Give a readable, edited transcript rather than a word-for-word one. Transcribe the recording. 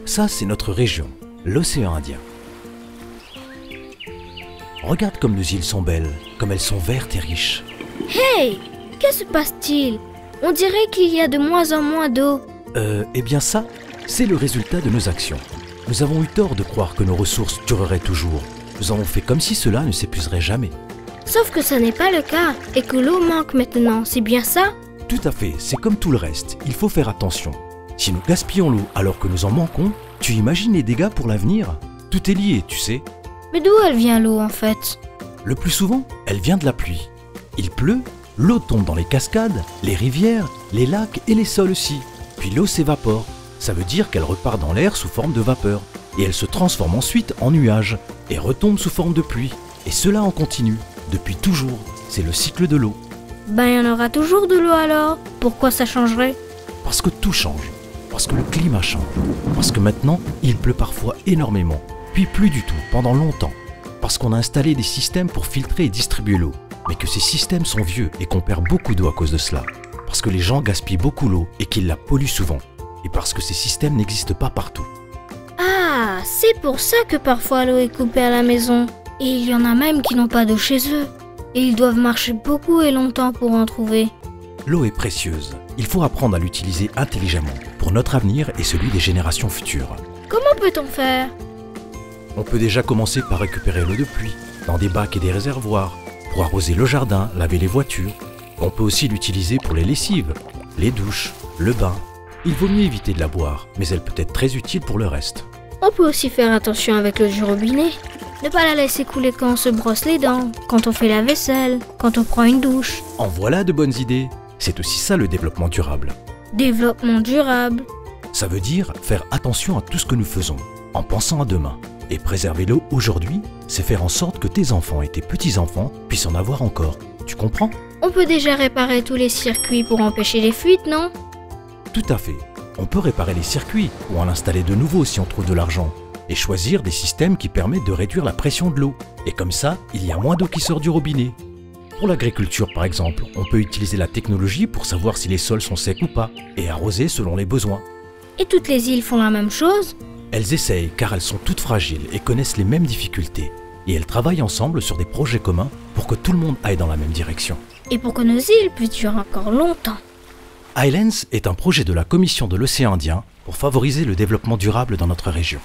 Ça, c'est notre région, l'océan Indien. Regarde comme nos îles sont belles, comme elles sont vertes et riches. Hey! Que se passe-t-il? On dirait qu'il y a de moins en moins d'eau. Eh bien ça, c'est le résultat de nos actions. Nous avons eu tort de croire que nos ressources dureraient toujours. Nous avons fait comme si cela ne s'épuiserait jamais. Sauf que ça n'est pas le cas et que l'eau manque maintenant, c'est bien ça? Tout à fait, c'est comme tout le reste, il faut faire attention. Si nous gaspillons l'eau alors que nous en manquons, tu imagines les dégâts pour l'avenir? Tout est lié, tu sais. Mais d'où elle vient l'eau en fait? Le plus souvent, elle vient de la pluie. Il pleut, l'eau tombe dans les cascades, les rivières, les lacs et les sols aussi. Puis l'eau s'évapore. Ça veut dire qu'elle repart dans l'air sous forme de vapeur. Et elle se transforme ensuite en nuage et retombe sous forme de pluie. Et cela en continu, depuis toujours. C'est le cycle de l'eau. Ben il y en aura toujours de l'eau alors. Pourquoi ça changerait? Parce que tout change. Parce que le climat change. Parce que maintenant, il pleut parfois énormément. Puis plus du tout, pendant longtemps. Parce qu'on a installé des systèmes pour filtrer et distribuer l'eau. Mais que ces systèmes sont vieux et qu'on perd beaucoup d'eau à cause de cela. Parce que les gens gaspillent beaucoup l'eau et qu'ils la polluent souvent. Et parce que ces systèmes n'existent pas partout. Ah, c'est pour ça que parfois l'eau est coupée à la maison. Et il y en a même qui n'ont pas d'eau chez eux. Et ils doivent marcher beaucoup et longtemps pour en trouver. L'eau est précieuse. Il faut apprendre à l'utiliser intelligemment pour notre avenir et celui des générations futures. Comment peut-on faire? On peut déjà commencer par récupérer l'eau de pluie dans des bacs et des réservoirs, pour arroser le jardin, laver les voitures. On peut aussi l'utiliser pour les lessives, les douches, le bain. Il vaut mieux éviter de la boire, mais elle peut être très utile pour le reste. On peut aussi faire attention avec l'eau du robinet. Ne pas la laisser couler quand on se brosse les dents, quand on fait la vaisselle, quand on prend une douche. En voilà de bonnes idées. C'est aussi ça le développement durable. Développement durable. Ça veut dire faire attention à tout ce que nous faisons, en pensant à demain. Et préserver l'eau aujourd'hui, c'est faire en sorte que tes enfants et tes petits-enfants puissent en avoir encore. Tu comprends? On peut déjà réparer tous les circuits pour empêcher les fuites, non? Tout à fait. On peut réparer les circuits ou en installer de nouveaux si on trouve de l'argent. Et choisir des systèmes qui permettent de réduire la pression de l'eau. Et comme ça, il y a moins d'eau qui sort du robinet. Pour l'agriculture par exemple, on peut utiliser la technologie pour savoir si les sols sont secs ou pas, et arroser selon les besoins. Et toutes les îles font la même chose? Elles essayent car elles sont toutes fragiles et connaissent les mêmes difficultés. Et elles travaillent ensemble sur des projets communs pour que tout le monde aille dans la même direction. Et pour que nos îles puissent durer encore longtemps. Islands est un projet de la Commission de l'océan Indien pour favoriser le développement durable dans notre région.